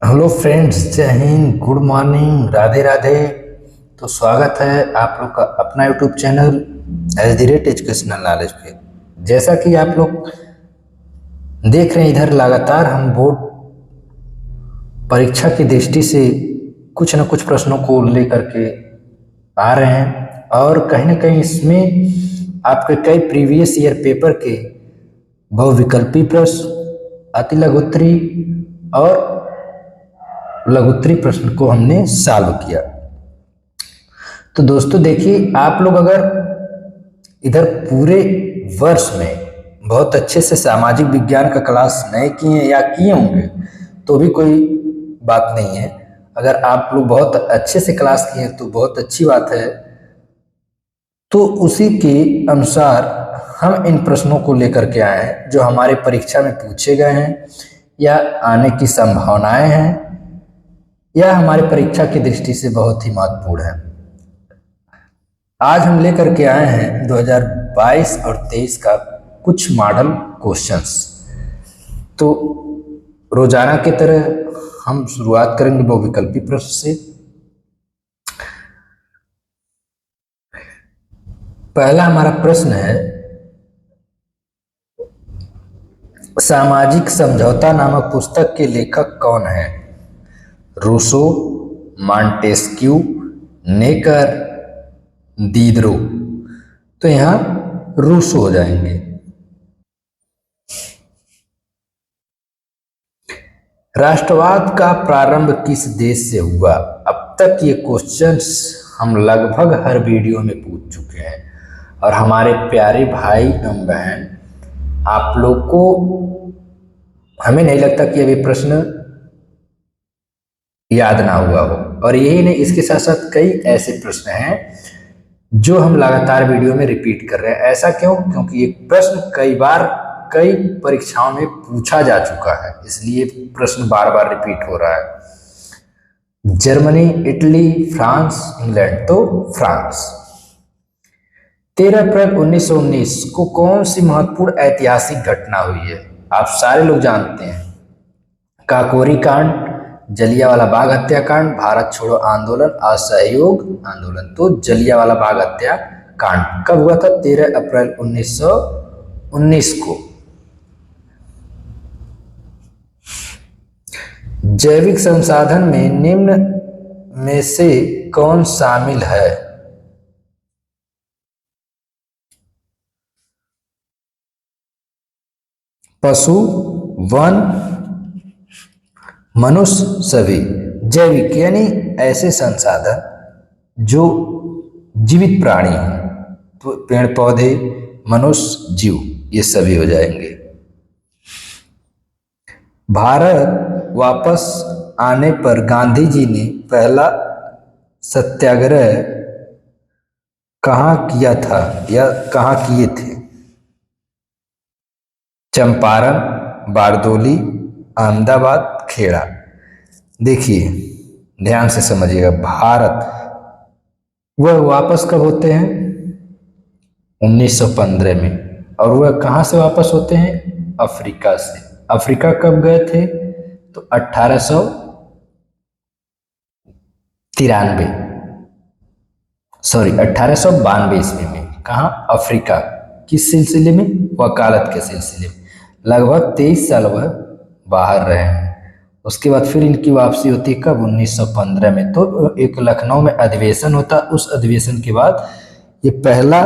Hello friends, जय हिंद, good morning, Radhe Radhe. तो स्वागत है आप लोग का अपना YouTube channel as the rate educational knowledge पे। जैसा कि आप लोग देख रहे हैं, इधर लगातार हम बोर्ड परीक्षा की दृष्टि से कुछ न कुछ प्रश्नों को लेकर के आ रहे हैं, और कहीं ना कहीं इसमें आपके कई प्रीवियस ईयर पेपर के बहुविकल्पी प्रश्न, अति लघुत्तरी और लघुत्तरी प्रश्न को हमने सॉल्व किया। तो दोस्तों देखिए, आप लोग अगर इधर पूरे वर्ष में बहुत अच्छे से सामाजिक विज्ञान का क्लास नहीं किए या किए होंगे तो भी कोई बात नहीं है। अगर आप लोग बहुत अच्छे से क्लास किए तो बहुत अच्छी बात है। तो उसी के अनुसार हम इन प्रश्नों को लेकर के आए हैं जो हमारे परीक्षा में पूछे गए हैं या आने की संभावनाएं हैं या हमारे परीक्षा की दृष्टि से बहुत ही महत्वपूर्ण है। आज हम लेकर के आए हैं 2022 और 23 का कुछ मॉडल क्वेश्चंस। तो रोजाना की तरह हम शुरुआत करेंगे बहुविकल्पी प्रश्न से। पहला हमारा प्रश्न है, सामाजिक समझौता नामक पुस्तक के लेखक कौन है? Rousseau, Montesquieu, Necker, Diderot. तो यहाँ रूसो हो जाएंगे। राष्ट्रवाद का प्रारंभ किस देश से हुआ? अब तक ये क्वेश्चंस हम लगभग हर वीडियो में पूछ चुके हैं, और हमारे प्यारे भाई एवं बहन, आप लोग को हमें नहीं लगता कि अभी प्रश्न याद ना हुआ हो। और यही नहीं, इसके साथ साथ कई ऐसे प्रश्न हैं जो हम लगातार वीडियो में रिपीट कर रहे हैं। ऐसा क्यों? क्योंकि ये प्रश्न कई बार कई परीक्षाओं में पूछा जा चुका है, इसलिए प्रश्न बार बार रिपीट हो रहा है। Germany, Italy, France, England. तो फ्रांस। 13 अप्रैल 1919 को कौन सी महत्वपूर्ण ऐतिहासिक घटना हुई है? आप सारे लोग जानते हैं। काकोरी कांड, जलियांवाला बाग हत्याकांड, भारत छोड़ो आंदोलन, असहयोग आंदोलन। तो जलियांवाला बाग हत्याकांड कब हुआ था? 13 अप्रैल 1919 को। जैविक संसाधन में निम्न में से कौन शामिल है? पशु, वन, मनुष्य, सभी। जैविक यानी ऐसे संसाधन जो जीवित प्राणी हैं, तो पेड़ पौधे, मनुष्य, जीव, ये सभी हो जाएंगे। भारत वापस आने पर गांधी जी ने पहला सत्याग्रह कहाँ किया था या कहाँ किए थे? चंपारण, बारदोली, अहमदाबाद, खेड़ा। देखिए, ध्यान से समझिएगा। भारत वह वापस कब होते हैं? 1915 में। और वह कहाँ से वापस होते हैं? अफ्रीका से। अफ्रीका कब गए थे? तो 1893, सॉरी 1892 ईस्वी में। कहाँ? अफ्रीका। किस सिलसिले में? वकालत के सिलसिले में। लगभग 23 साल वह बाहर रहे हैं। उसके बाद फिर इनकी वापसी होती है कब? 1915 में। तो एक लखनऊ में अधिवेशन होता, उस अधिवेशन के बाद ये पहला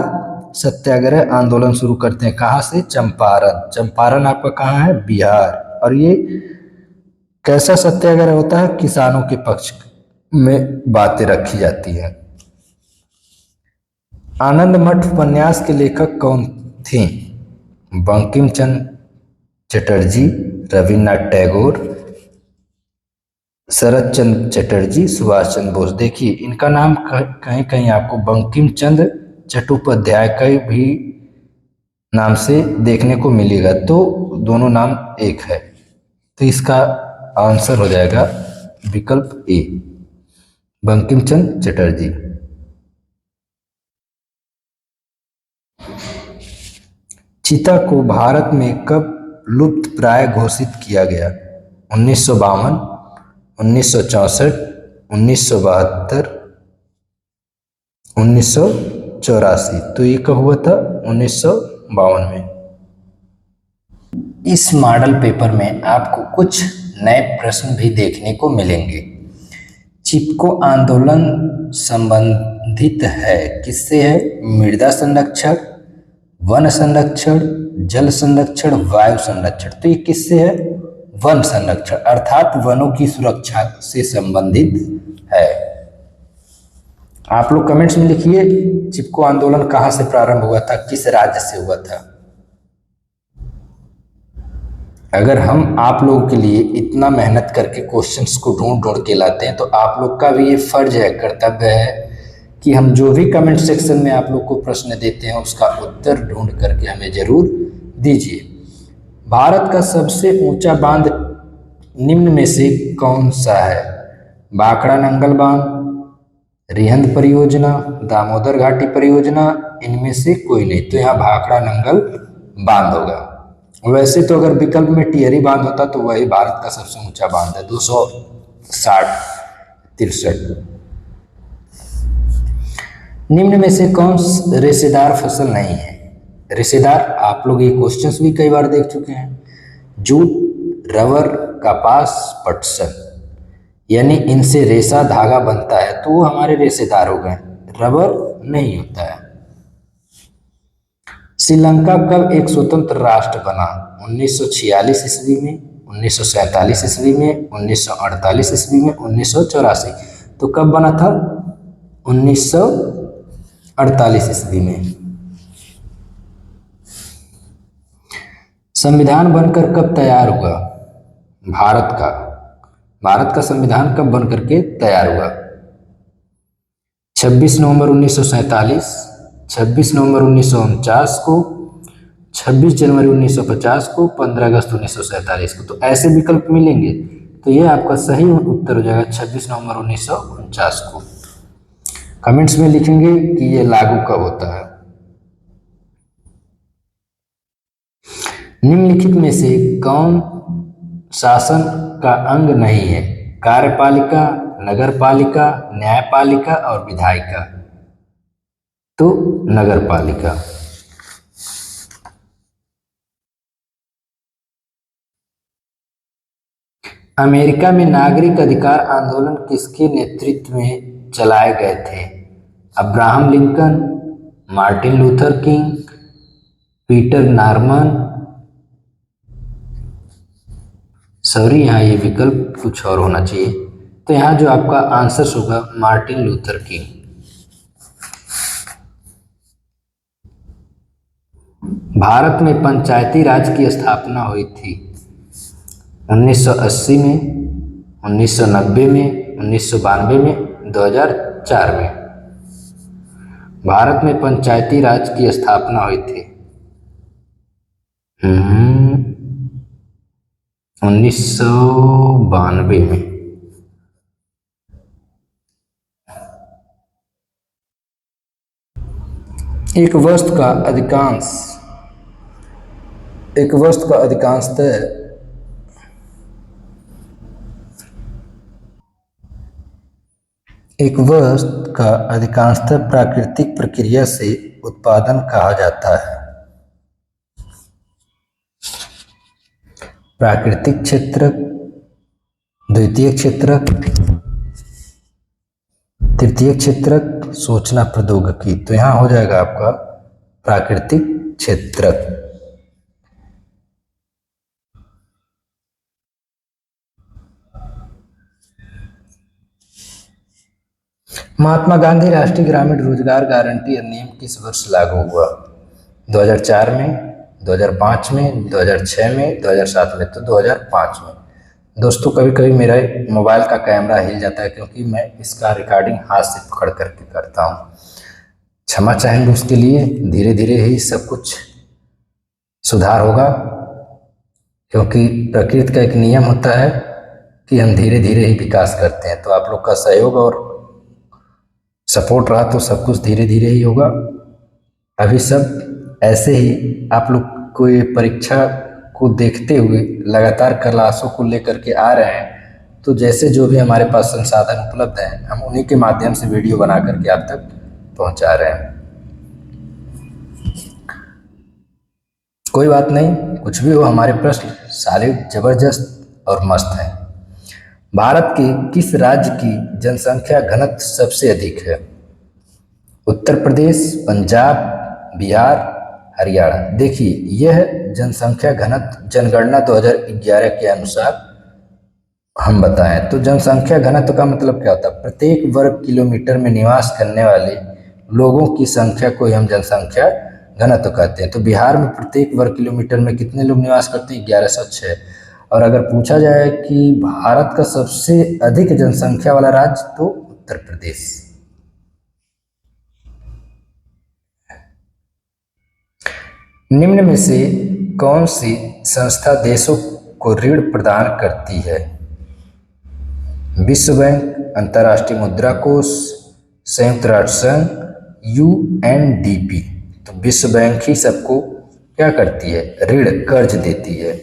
सत्याग्रह आंदोलन शुरू करते हैं। कहाँ से? चंपारण। चंपारण आपका कहाँ है? बिहार। और ये कैसा सत्याग्रह होता है? किसानों के पक्ष में बातें रखी जाती हैं। आनंद मठ उपन्यास के लेखक कौन थे? बंकिम चंद्र चटर्जी, रविन्द्रनाथ टैगोर, शरत चंद्र चटर्जी, सुभाष चंद्र बोस। देखिए, इनका नाम कहीं कहीं आपको बंकिम चंद्र चट्टोपाध्याय का भी नाम से देखने को मिलेगा, तो दोनों नाम एक है। तो इसका आंसर हो जाएगा विकल्प ए, बंकिम चंद्र चटर्जी। चीता को भारत में कब लुप्त प्राय घोषित किया गया? 1952, 1964, 1972, 1984। तो ये कब हुआ था? 1952 में। इस मॉडल पेपर में आपको कुछ नए प्रश्न भी देखने को मिलेंगे। चिपको आंदोलन संबंधित है किससे है? मृदा संरक्षण, वन संरक्षण, जल संरक्षण, वायु संरक्षण। तो ये किससे है? वन संरक्षण, अर्थात वनों की सुरक्षा से संबंधित है। आप लोग कमेंट्स में लिखिए चिपको आंदोलन कहाँ से प्रारंभ हुआ था, किस राज्य से हुआ था। अगर हम आप लोगों के लिए इतना मेहनत करके क्वेश्चंस को ढूंढ ढूंढ के लाते हैं तो आप लोग का भी ये फर्ज है, कर्तव्य है कि हम जो भी कमेंट सेक्शन में आप लोग को प्रश्न देते हैं उसका उत्तर ढूंढ करके हमें जरूर दीजिए। भारत का सबसे ऊंचा बांध निम्न में से कौन सा है? भाखड़ा नंगल बांध, रिहंद परियोजना, दामोदर घाटी परियोजना, इनमें से कोई नहीं। तो यहाँ भाखड़ा नंगल बांध होगा। वैसे तो अगर विकल्प में टिहरी बांध होता तो वही भारत का सबसे ऊंचा बांध है, 263। निम्न में से कौन रेशेदार फसल नहीं है? रेशेदार, आप लोग ये क्वेश्चंस भी कई बार देख चुके हैं। जूट, रबर, कपास, पटसन, यानी इनसे रेशा धागा बनता है तो वो हमारे रेशेदार हो गए। रबर नहीं होता है। श्रीलंका कब एक स्वतंत्र राष्ट्र बना? 1946 ईस्वी में, 1947 ईस्वी में, 1948 ईस्वी में, 1984। तो कब बना था? 1948 ईस्वी में। संविधान बनकर कब तैयार हुआ? भारत का संविधान कब बनकर के तैयार हुआ? 26 नवंबर 1947, 26 नवंबर 1949 को, 26 जनवरी 1950 को, 15 अगस्त 1947 को। तो ऐसे विकल्प मिलेंगे तो ये आपका सही उत्तर हो जाएगा 26 नवंबर 1949 को। कमेंट्स में लिखेंगे कि ये लागू कब होता है। निम्नलिखित में से कौन शासन का अंग नहीं है? कार्यपालिका, नगरपालिका, न्यायपालिका और विधायिका। तो नगरपालिका। अमेरिका में नागरिक अधिकार आंदोलन किसके नेतृत्व में चलाए गए थे? Abraham Lincoln, Martin Luther king, Peter Norman. Sorry, यहाँ ये विकल्प कुछ और होना चाहिए। तो यहाँ जो आपका आंसर होगा मार्टिन लूथर किंग। भारत में पंचायती राज की स्थापना हुई थी 1980 में, 1990 में, 1992 में, 2004 में। भारत में पंचायती राज की स्थापना हुई थी 1992 में। एक वस्तु का अधिकांशतः प्राकृतिक प्रक्रिया से उत्पादन कहा जाता है। प्राकृतिक क्षेत्रक, द्वितीय क्षेत्रक, तृतीय क्षेत्रक, सूचना प्रौद्योगिकी। तो यहाँ हो जाएगा आपका प्राकृतिक क्षेत्रक। महात्मा गांधी राष्ट्रीय ग्रामीण रोजगार गारंटी अधिनियम किस वर्ष लागू हुआ? 2004 में, 2005 में, 2006 में, 2007 में। तो 2005 में। दोस्तों कभी कभी मेरा मोबाइल का कैमरा हिल जाता है क्योंकि मैं इसका रिकॉर्डिंग हाथ से पकड़ करके करता हूँ। क्षमा चाहेंगे उसके लिए। धीरे धीरे ही सब कुछ सुधार होगा क्योंकि प्रकृति का एक नियम होता है कि हम धीरे धीरे ही विकास करते हैं। तो आप लोग का सहयोग और सपोर्ट रहा तो सब कुछ धीरे धीरे ही होगा। अभी सब ऐसे ही आप लोग को ये परीक्षा को देखते हुए लगातार क्लासों को लेकर के आ रहे हैं तो जैसे जो भी हमारे पास संसाधन उपलब्ध हैं हम उन्हीं के माध्यम से वीडियो बना करके आप तक पहुंचा रहे हैं। कोई बात नहीं, कुछ भी हो, हमारे प्रश्न सॉलिड, जबरदस्त और मस्त हैं। भारत के किस राज्य की जनसंख्या घनत्व सबसे अधिक है? उत्तर प्रदेश, पंजाब, बिहार, हरियाणा। देखिए, यह जनसंख्या घनत्व जनगणना 2011 के अनुसार हम बताएं तो जनसंख्या घनत्व का मतलब क्या होता है? प्रत्येक वर्ग किलोमीटर में निवास करने वाले लोगों की संख्या को ही हम जनसंख्या घनत्व कहते हैं। तो बिहार में प्रत्येक वर्ग किलोमीटर में कितने लोग निवास करते हैं? 1106। और अगर पूछा जाए कि भारत का सबसे अधिक जनसंख्या वाला राज्य, तो उत्तर प्रदेश। निम्न में से कौन सी संस्था देशों को ऋण प्रदान करती है? विश्व बैंक, अंतर्राष्ट्रीय मुद्रा कोष, संयुक्त राष्ट्र संघ, UNDP। तो विश्व बैंक ही सबको क्या करती है? ऋण, कर्ज देती है।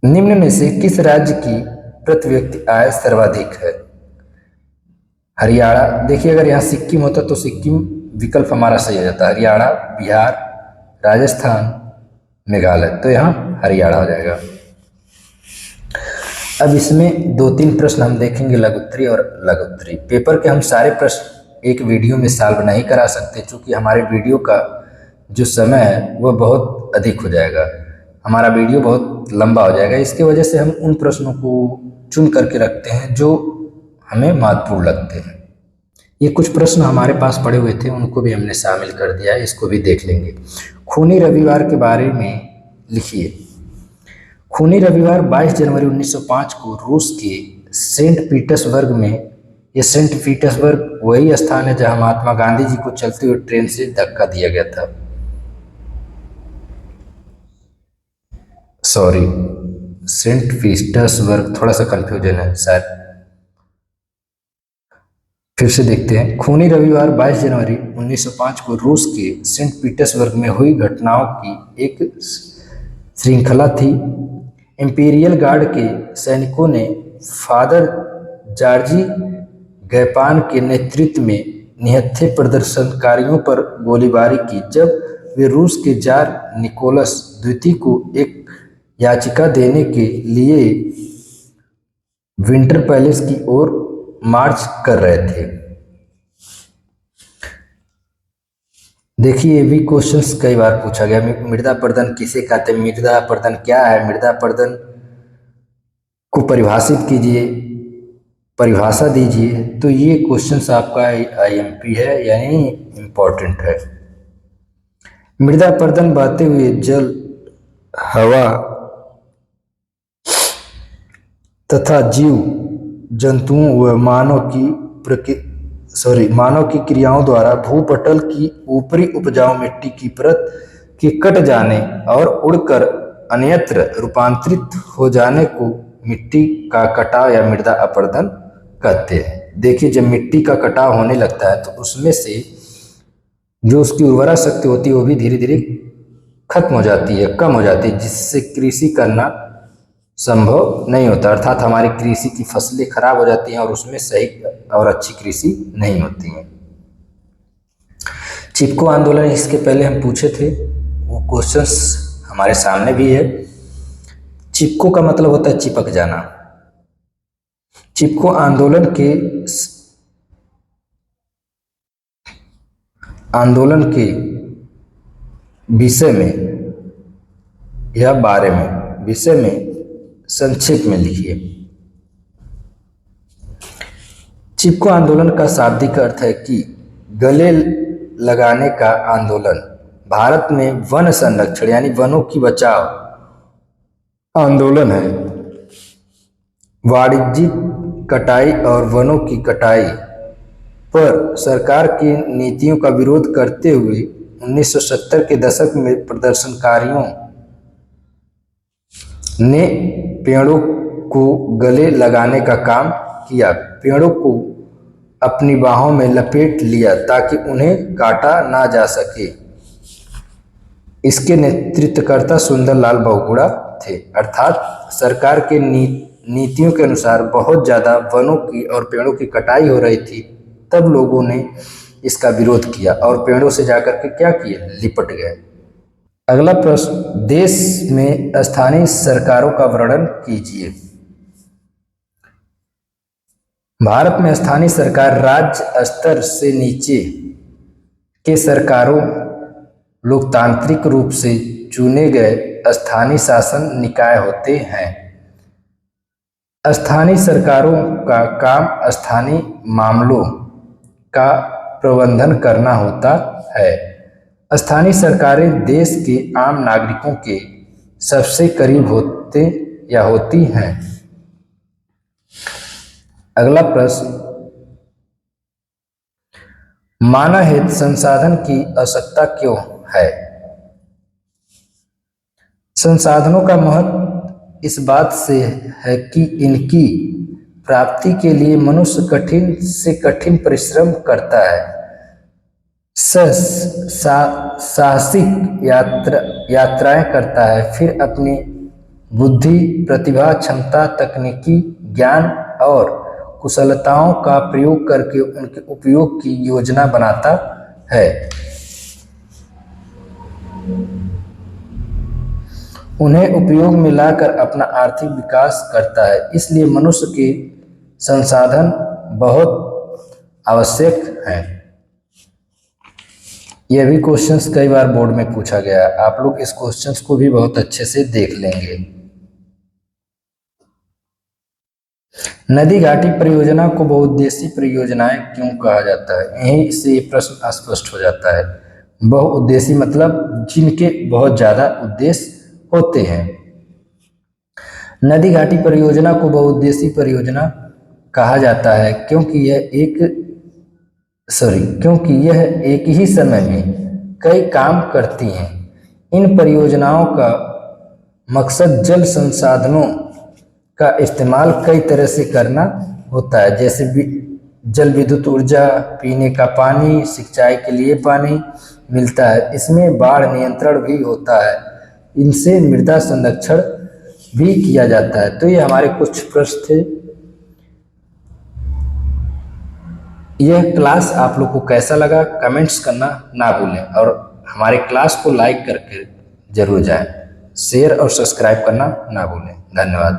निम्न में से किस राज्य की प्रति व्यक्ति आय सर्वाधिक है? हरियाणा। देखिए, अगर यहाँ सिक्किम होता तो सिक्किम विकल्प हमारा सही हो जाता। हरियाणा, बिहार, राजस्थान, मेघालय। तो यहाँ हरियाणा हो जाएगा। अब इसमें 2-3 प्रश्न हम देखेंगे, लघुत्तरी और लघुत्तरी। पेपर के हम सारे प्रश्न एक वीडियो में सॉल्व नहीं करा सकते, क्योंकि हमारे वीडियो का जो समय है वह बहुत अधिक हो जाएगा, हमारा वीडियो बहुत लंबा हो जाएगा। इसके वजह से हम उन प्रश्नों को चुन करके रखते हैं जो हमें महत्वपूर्ण लगते हैं। ये कुछ प्रश्न हमारे पास पड़े हुए थे, उनको भी हमने शामिल कर दिया है, इसको भी देख लेंगे। खूनी रविवार के बारे में लिखिए। खूनी रविवार 22 जनवरी 1905 को रूस के सेंट पीटर्सबर्ग में, ये सेंट पीटर्सबर्ग वही स्थान है जहां महात्मा गांधी जी को चलते हुए ट्रेन से धक्का दिया गया था। सॉरी, सेंट पीटर्सबर्ग, थोड़ा सा कंफ्यूजन है शायद, फिर से देखते हैं। खूनी रविवार 22 जनवरी 1905 को रूस के सेंट पीटर्सबर्ग में हुई घटनाओं की एक श्रृंखला थी। इंपीरियल गार्ड के सैनिकों ने फादर जॉर्जी गैपान के नेतृत्व में निहत्थे प्रदर्शनकारियों पर गोलीबारी की। जब वे रूस के जार निकोलस द्वितीय को एक याचिका देने के लिए विंटर पैलेस की ओर मार्च कर रहे थे। देखिए, ये भी क्वेश्चंस कई बार पूछा गया। मृदा अपरदन किसे कहते हैं? मृदा अपरदन क्या है? मृदा अपरदन को परिभाषित कीजिए, परिभाषा दीजिए। तो ये क्वेश्चंस आपका IMP है, यानी इम्पोर्टेंट है। मृदा अपरदन बहते हुए जल, हवा तथा जीव जंतुओं व मानव की क्रियाओं द्वारा भूपटल की ऊपरी उपजाऊ मिट्टी की परत के कट जाने और उड़कर अन्यत्र रूपांतरित हो जाने को मिट्टी का कटाव या मृदा अपरदन कहते हैं। देखिए, जब मिट्टी का कटाव होने लगता है तो उसमें से जो उसकी उर्वरा शक्ति होती है वो भी धीरे धीरे खत्म हो जाती है, कम हो जाती है, जिससे कृषि करना संभव नहीं होता। अर्थात हमारी कृषि की फसलें खराब हो जाती हैं और उसमें सही और अच्छी कृषि नहीं होती है। चिपको आंदोलन, इसके पहले हम पूछे थे, वो क्वेश्चंस हमारे सामने भी है। चिपको का मतलब होता है चिपक जाना। चिपको आंदोलन के विषय में या बारे में, विषय में संक्षेप में लिखिए। चिपको आंदोलन का शाब्दिक अर्थ है कि गले लगाने का आंदोलन। भारत में वन संरक्षण यानी वनों की बचाव आंदोलन है। वाणिज्यिक कटाई और वनों की कटाई पर सरकार की नीतियों का विरोध करते हुए 1970 के दशक में प्रदर्शनकारियों ने पेड़ों को गले लगाने का काम किया। पेड़ों को अपनी बाहों में लपेट लिया ताकि उन्हें काटा ना जा सके। इसके नेतृत्वकर्ता सुंदरलाल बहुगुणा थे, अर्थात सरकार के नीतियों के अनुसार बहुत ज़्यादा वनों की और पेड़ों की कटाई हो रही थी। तब लोगों ने इसका विरोध किया और पेड़ों से जाकर के क्या किए, लिपट गए। अगला प्रश्न, देश में स्थानीय सरकारों का वर्णन कीजिए। भारत में स्थानीय सरकार राज्य स्तर से नीचे के सरकारों लोकतांत्रिक रूप से चुने गए स्थानीय शासन निकाय होते हैं। स्थानीय सरकारों का काम स्थानीय मामलों का प्रबंधन करना होता है। स्थानीय सरकारें देश के आम नागरिकों के सबसे करीब होते या होती हैं। अगला प्रश्न, मानव हित संसाधन की आवश्यकता क्यों है? संसाधनों का महत्व इस बात से है कि इनकी प्राप्ति के लिए मनुष्य कठिन से कठिन परिश्रम करता है, साहसिक यात्राएं करता है, फिर अपनी बुद्धि, प्रतिभा, क्षमता, तकनीकी ज्ञान और कुशलताओं का प्रयोग करके उनके उपयोग की योजना बनाता है, उन्हें उपयोग में लाकर अपना आर्थिक विकास करता है। इसलिए मनुष्य के संसाधन बहुत आवश्यक हैं। यह भी क्वेश्चंस कई बार बोर्ड में पूछा गया, आप लोग इस क्वेश्चंस को भी बहुत अच्छे से देख लेंगे। नदी घाटी परियोजना को बहुउद्देशीय परियोजनाएं क्यों कहा जाता है? यहीं से प्रश्न स्पष्ट हो जाता है। बहुउद्देशीय मतलब जिनके बहुत ज्यादा उद्देश्य होते हैं। नदी घाटी परियोजना को बहुउद्देशीय परियोजना कहा जाता है क्योंकि यह एक ही समय में कई काम करती हैं। इन परियोजनाओं का मकसद जल संसाधनों का इस्तेमाल कई तरह से करना होता है, जैसे जल विद्युत ऊर्जा, पीने का पानी, सिंचाई के लिए पानी मिलता है। इसमें बाढ़ नियंत्रण भी होता है, इनसे मृदा संरक्षण भी किया जाता है। तो ये हमारे कुछ प्रश्न थे। यह क्लास आप लोग को कैसा लगा कमेंट्स करना ना भूलें और हमारे क्लास को लाइक करके जरूर जाएं, शेयर और सब्सक्राइब करना ना भूलें। धन्यवाद।